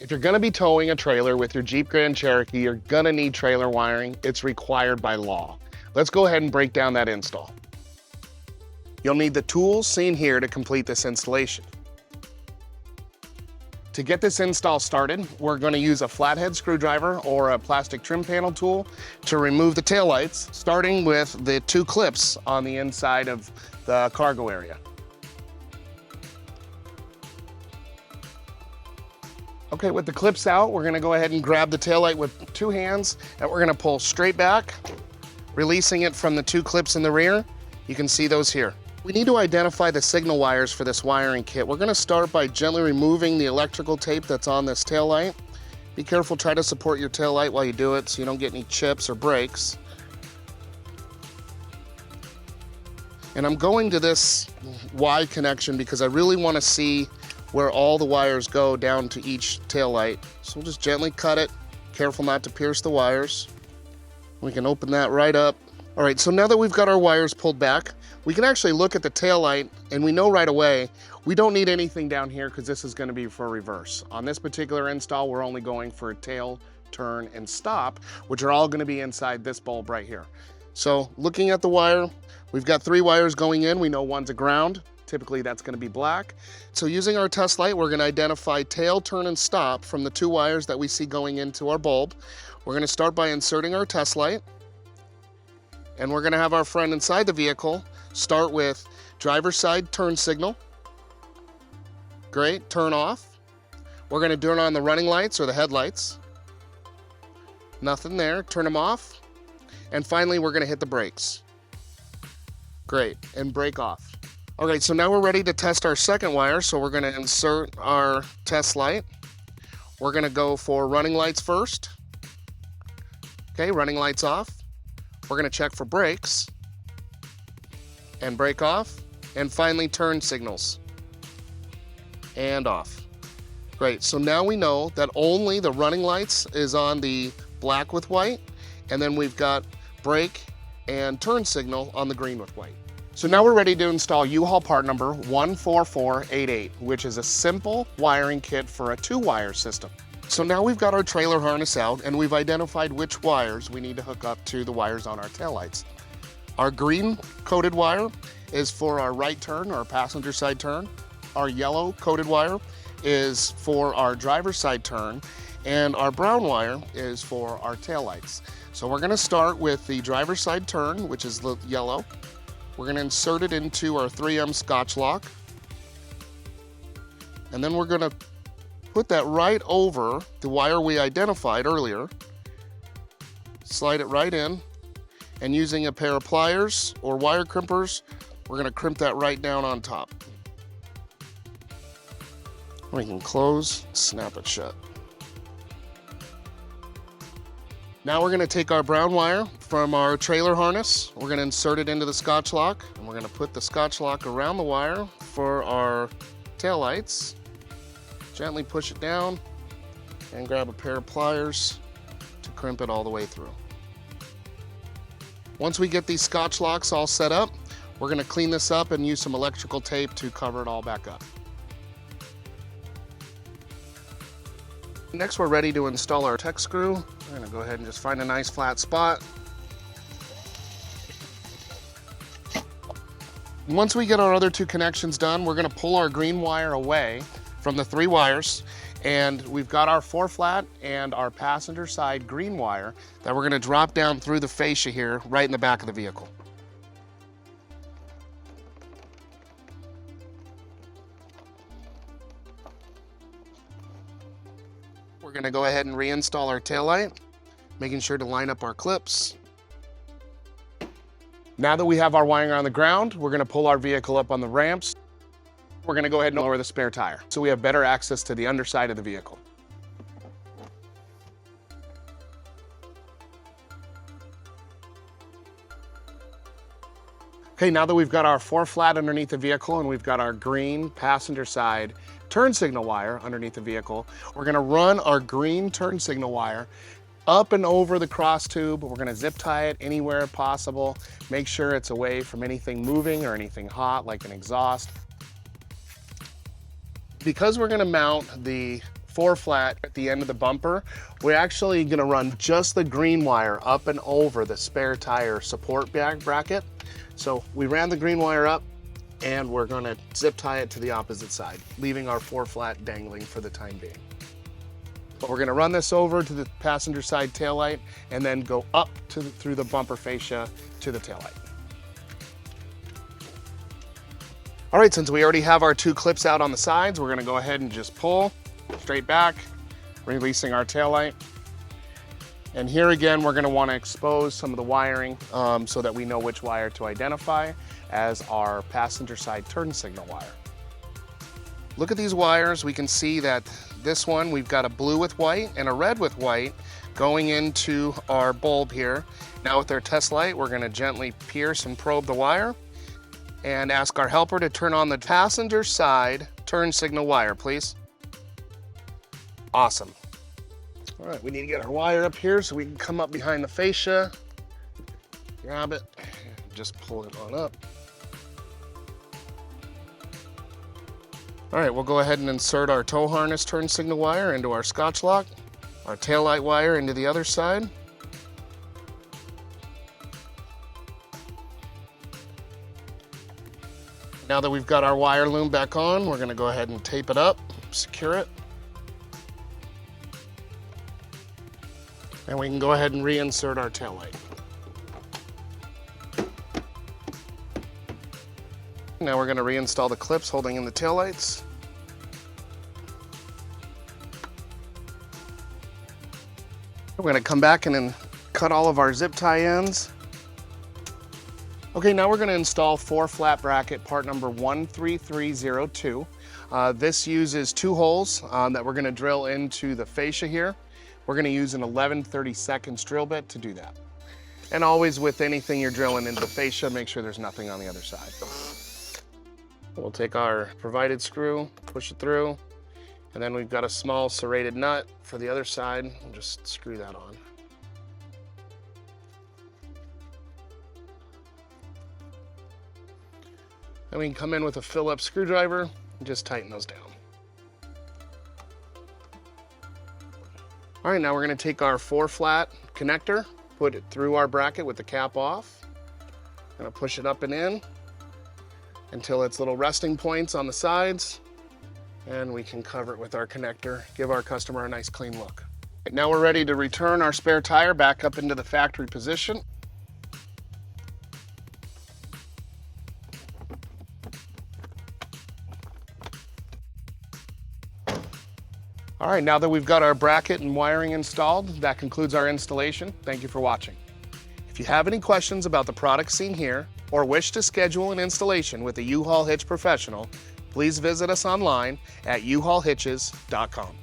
If you're gonna be towing a trailer with your Jeep Grand Cherokee, you're gonna need trailer wiring. It's required by law. Let's go ahead and break down that install. You'll need the tools seen here to complete this installation. To get this install started, we're going to use a flathead screwdriver or a plastic trim panel tool to remove the taillights, starting with the two clips on the inside of the cargo area. Okay, with the clips out, we're going to go ahead and grab the taillight with two hands, and we're going to pull straight back, releasing it from the two clips in the rear. You can see those here. We need to identify the signal wires for this wiring kit. We're gonna start by gently removing the electrical tape that's on this taillight. Be careful, try to support your taillight while you do it so you don't get any chips or breaks. And I'm going to this Y connection because I really wanna see where all the wires go down to each taillight. So we'll just gently cut it, careful not to pierce the wires. We can open that right up. All right, so now that we've got our wires pulled back, we can actually look at the taillight and we know right away we don't need anything down here because this is going to be for reverse. On this particular install, we're only going for tail, turn, and stop, which are all going to be inside this bulb right here. So looking at the wire, we've got 3 wires going in. We know one's a ground. Typically that's going to be black. So using our test light, we're going to identify tail, turn, and stop from the 2 wires that we see going into our bulb. We're going to start by inserting our test light. And we're going to have our friend inside the vehicle start with driver's side turn signal. Great, turn off. We're going to turn on the running lights or the headlights. Nothing there, turn them off. And finally, we're going to hit the brakes. Great, and brake off. All right, so now we're ready to test our second wire. So we're going to insert our test light. We're going to go for running lights first. Okay, running lights off. We're going to check for brakes and brake off, and finally turn signals and off. Great, so now we know that only the running lights is on the black with white, and then we've got brake and turn signal on the green with white. So now we're ready to install U-Haul part number 14488, which is a simple wiring kit for a 2-wire system. So now we've got our trailer harness out and we've identified which wires we need to hook up to the wires on our taillights. Our green coated wire is for our right turn or passenger side turn. Our yellow coated wire is for our driver's side turn, and our brown wire is for our taillights. So we're going to start with the driver's side turn, which is the yellow. We're going to insert it into our 3M Scotch lock. And then we're going to put that right over the wire we identified earlier. Slide it right in, and using a pair of pliers or wire crimpers, we're going to crimp that right down on top. We can close, snap it shut. Now we're going to take our brown wire from our trailer harness. We're going to insert it into the Scotch lock, and we're going to put the Scotch lock around the wire for our taillights. Gently push it down and grab a pair of pliers to crimp it all the way through. Once we get these Scotch locks all set up, we're going to clean this up and use some electrical tape to cover it all back up. Next, we're ready to install our tech screw. We're going to go ahead and just find a nice flat spot. Once we get our other 2 connections done, we're going to pull our green wire away from the 3 wires, and we've got our 4-flat and our passenger side green wire that we're going to drop down through the fascia here right in the back of the vehicle. We're going to go ahead and reinstall our taillight, making sure to line up our clips. Now that we have our wiring on the ground, we're going to pull our vehicle up on the ramps. We're going to go ahead and lower the spare tire so we have better access to the underside of the vehicle. Okay, now that we've got our 4-flat underneath the vehicle and we've got our green passenger side turn signal wire underneath the vehicle, we're going to run our green turn signal wire up and over the cross tube. We're going to zip tie it anywhere possible. Make sure it's away from anything moving or anything hot like an exhaust. Because we're going to mount the 4 flat at the end of the bumper, we're actually gonna run just the green wire up and over the spare tire support bracket. So we ran the green wire up and we're gonna zip tie it to the opposite side, leaving our 4 flat dangling for the time being. But we're gonna run this over to the passenger side taillight and then go up through the bumper fascia to the taillight. All right, since we already have our 2 clips out on the sides, we're gonna go ahead and just pull straight back, releasing our taillight. And here again, we're gonna wanna expose some of the wiring so that we know which wire to identify as our passenger side turn signal wire. Look at these wires. We can see that this one, we've got a blue with white and a red with white going into our bulb here. Now with our test light, we're gonna gently pierce and probe the wire and ask our helper to turn on the passenger side turn signal wire, please. Awesome. All right, we need to get our wire up here so we can come up behind the fascia, grab it, and just pull it on up. All right, we'll go ahead and insert our tow harness turn signal wire into our Scotch lock, our taillight wire into the other side. Now that we've got our wire loom back on, we're gonna go ahead and tape it up, secure it. And we can go ahead and reinsert our taillight. Now we're gonna reinstall the clips holding in the taillights. We're gonna come back and then cut all of our zip tie ends. Okay, now we're gonna install 4 flat bracket part number 13302. This uses 2 holes that we're gonna drill into the fascia here. We're gonna use an 11/32 drill bit to do that. And always with anything you're drilling into the fascia, make sure there's nothing on the other side. We'll take our provided screw, push it through, and then we've got a small serrated nut for the other side. We'll just screw that on. Then we can come in with a Phillips screwdriver and just tighten those down. All right, now we're gonna take our 4 flat connector, put it through our bracket with the cap off. Gonna push it up and in until it's little resting points on the sides, and we can cover it with our connector, give our customer a nice clean look. Now we're ready to return our spare tire back up into the factory position. All right, now that we've got our bracket and wiring installed, that concludes our installation. Thank you for watching. If you have any questions about the products seen here, or wish to schedule an installation with a U-Haul Hitch professional, please visit us online at uhaulhitches.com.